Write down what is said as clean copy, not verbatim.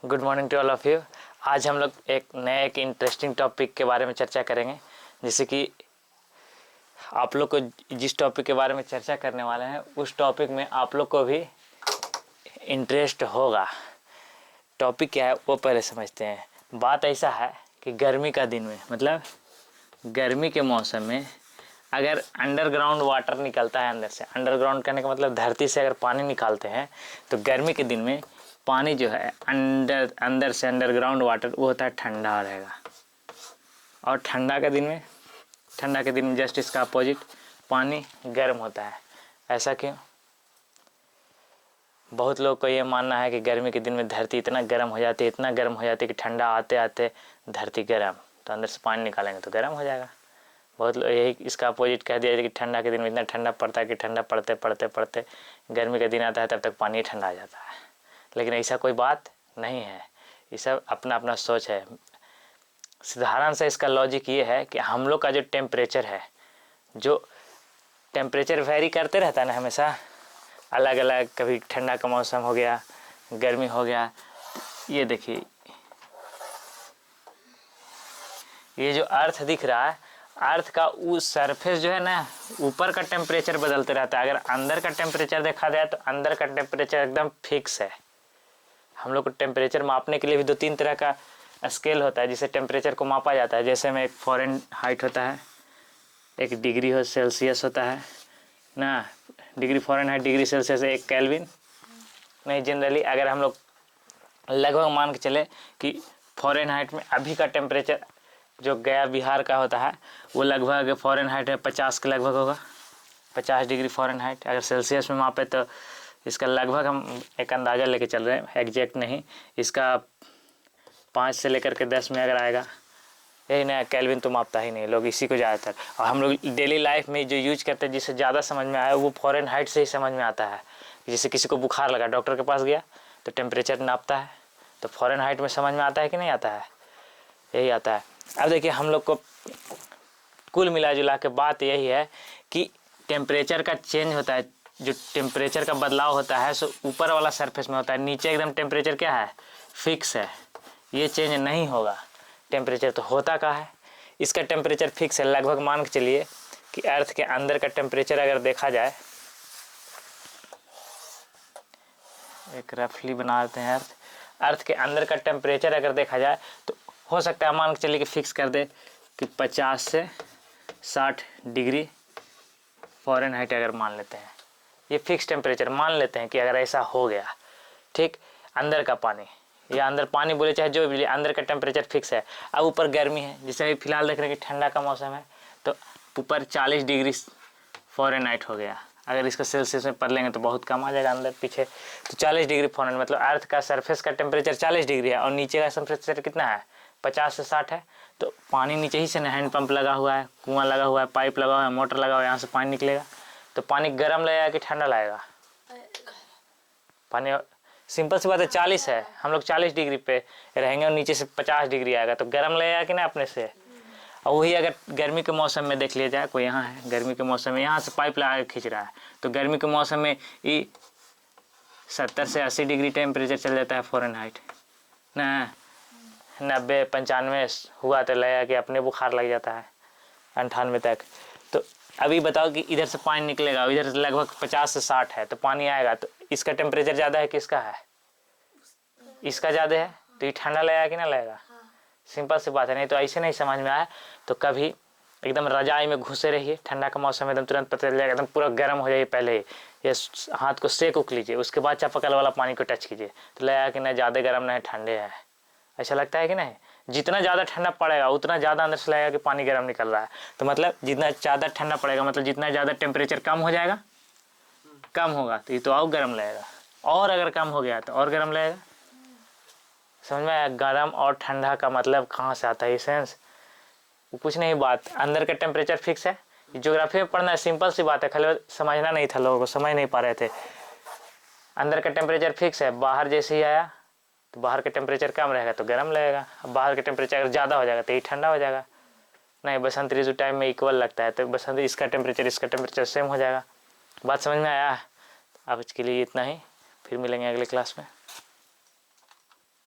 Good morning to all of you. आज हम लोग एक इंटरेस्टिंग टॉपिक के बारे में चर्चा करेंगे। जैसे कि आप लोग को जिस टॉपिक के बारे में चर्चा करने वाले हैं उस टॉपिक में आप लोग को भी इंटरेस्ट होगा। टॉपिक क्या है वो पहले समझते हैं। बात ऐसा है कि गर्मी का दिन में, मतलब गर्मी के मौसम में अगर अंडरग्राउंड वाटर निकलता है अंदर से, अंडरग्राउंड करने का मतलब धरती से अगर पानी निकालते हैं तो गर्मी के दिन में पानी जो है अंदर से अंडरग्राउंड वाटर वो होता है ठंडा रहेगा। और ठंडा के दिन में जस्ट इसका अपोजिट पानी गर्म होता है। ऐसा क्यों? बहुत लोग को ये मानना है कि गर्मी के दिन में धरती इतना गर्म हो जाती है कि ठंडा आते आते धरती गर्म, तो अंदर से पानी निकालेंगे तो गर्म हो जाएगा। बहुत लोग यही इसका अपोजिट कह दिया कि ठंडा के दिन में इतना ठंडा पड़ता है कि ठंडा पड़ते पड़ते पड़ते गर्मी का दिन आता है तब तक पानी ठंडा आ जाता है। लेकिन ऐसा कोई बात नहीं है, ये सब अपना अपना सोच है। साधारण से इसका लॉजिक ये है कि हम लोग का जो टेम्परेचर वेरी करते रहता है ना, हमेशा अलग अलग, कभी ठंडा का मौसम हो गया, गर्मी हो गया। ये देखिए, ये जो अर्थ दिख रहा है, अर्थ का उस सरफेस जो है ना, ऊपर का टेम्परेचर बदलते रहता है। अगर अंदर का टेम्परेचर देखा जाए तो अंदर का टेम्परेचर एकदम फिक्स है। हम लोग को टेम्परेचर मापने के लिए भी 2-3 तरह का स्केल होता है जिससे टेम्परेचर को मापा जाता है। जैसे में एक फ़ारेनहाइट होता है, एक डिग्री सेल्सियस होता है ना, डिग्री फ़ारेनहाइट, डिग्री सेल्सियस, एक केल्विन। नहीं, जनरली अगर हम लोग लगभग मान के चले कि फ़ारेनहाइट में अभी का टेम्परेचर जो गया बिहार का होता है वो लगभग फ़ारेनहाइट में 50 के लगभग होगा, 50 डिग्री फ़ारेनहाइट। अगर सेल्सियस में मापे तो इसका लगभग हम एक अंदाज़ा लेके चल रहे हैं, एग्जैक्ट नहीं। इसका 5 से लेकर के 10 में अगर आएगा, यही ना, केल्विन तो मापता ही नहीं, लोग इसी को ज़्यादातर। और हम लोग डेली लाइफ में जो यूज करते हैं जिससे ज़्यादा समझ में आया वो फ़ारेनहाइट से ही समझ में आता है। जैसे किसी को बुखार लगा, डॉक्टर के पास गया तो टेम्परेचर नापता है, तो फ़ारेनहाइट में समझ में आता है कि नहीं आता है? यही आता है। अब देखिए, हम लोग को कुल मिला जुला के बात यही है कि टेम्परेचर का चेंज होता है, जो टेम्परेचर का बदलाव होता है सो ऊपर वाला सरफेस में होता है। नीचे एकदम टेम्परेचर क्या है, फिक्स है, ये चेंज नहीं होगा। टेम्परेचर तो होता का है, इसका टेम्परेचर फिक्स है। लगभग मान के चलिए कि अर्थ के अंदर का टेम्परेचर अगर देखा जाए, एक रफली बना देते हैं। अर्थ के अंदर का टेम्परेचर अगर देखा जाए तो हो सकता है मान के चलिए कि फिक्स कर दे कि 50 से 60 डिग्री फ़ारेनहाइट अगर मान लेते हैं, ये फिक्स टेम्परेचर मान लेते हैं कि अगर ऐसा हो गया, ठीक, अंदर का पानी या अंदर पानी बोले चाहे जो भी, अंदर का टेम्परेचर फिक्स है। अब ऊपर गर्मी है, जैसे अभी फिलहाल देख रहे हैं कि ठंडा का मौसम है, तो ऊपर 40 डिग्री फ़ारेनहाइट हो गया। अगर इसको सेल्सियस में पढ़ लेंगे तो बहुत कम आ जाएगा अंदर पीछे। तो 40 डिग्री फ़ारेनहाइट मतलब अर्थ का सरफेस का टेम्परेचर 40 डिग्री है और नीचे का टेम्परेचर कितना है, 50 से 60 है। तो पानी नीचे ही से ना, हैंड पंप लगा हुआ है, कुआँ लगा हुआ है, पाइप लगा हुआ है, मोटर लगा हुआ है, यहाँ से पानी निकलेगा। तो पानी गर्म लगेगा कि ठंडा लगेगा? पानी सिंपल सी बात है, 40 है, हम लोग 40 डिग्री पे रहेंगे और नीचे से 50 डिग्री आएगा तो गर्म लगेगा कि ना अपने से। और वही अगर गर्मी के मौसम में देख लिया जाए, कोई यहाँ है गर्मी के मौसम में, यहाँ से पाइप लगा के खींच रहा है, तो गर्मी के मौसम में ये 70 से 80 डिग्री टेम्परेचर चल जाता है फ़ारेनहाइट ना। 90-95 हुआ तो लगेगा कि अपने बुखार लग जाता है, 98 तक। तो अभी बताओ कि इधर से पानी निकलेगा, इधर से लगभग 50 से 60 है, तो पानी आएगा, तो इसका टेम्परेचर ज़्यादा है कि इसका है? इसका ज़्यादा है, तो ये ठंडा लगेगा कि ना लगेगा? सिंपल सी बात है। नहीं तो ऐसे नहीं समझ में आया तो कभी एकदम रजाई में घुसे रहिए, ठंडा का मौसम एकदम तुरंत पता चल जाएगा, एकदम पूरा गर्म हो जाइए। पहले ये हाथ को सेक उक लीजिए, उसके बाद चापाकल वाला पानी को टच कीजिए तो लगेगा कि ना ज़्यादा गर्म ना है, ठंडे है। ऐसा लगता है कि नहीं? जितना ज़्यादा ठंडा पड़ेगा उतना ज़्यादा अंदर से लगेगा कि पानी गर्म निकल रहा है। तो मतलब जितना ज़्यादा ठंडा पड़ेगा मतलब जितना ज़्यादा टेम्परेचर कम हो जाएगा, कम होगा तो ये तो और गर्म लगेगा, और अगर कम हो गया तो और गर्म लगेगा। समझ में आया? गर्म और ठंडा का मतलब कहाँ से आता है ये सेंस? कुछ नहीं, बात अंदर का टेम्परेचर फिक्स है। ज्योग्राफी में पढ़ना है, सिंपल सी बात है, खाली समझना नहीं था, लोगों को समझ नहीं पा रहे थे। अंदर का टेम्परेचर फिक्स है, बाहर जैसे ही आया तो बाहर का टेम्परेचर कम रहेगा तो गर्म लगेगा, अब बाहर का टेम्परेचर अगर ज़्यादा हो जाएगा तो ये ठंडा हो जाएगा। नहीं, बसंत ऋतु टाइम में इक्वल लगता है, तो बसंत इसका टेम्परेचर सेम हो जाएगा। बात समझ में आया? अब इसके लिए इतना ही, फिर मिलेंगे अगले क्लास में।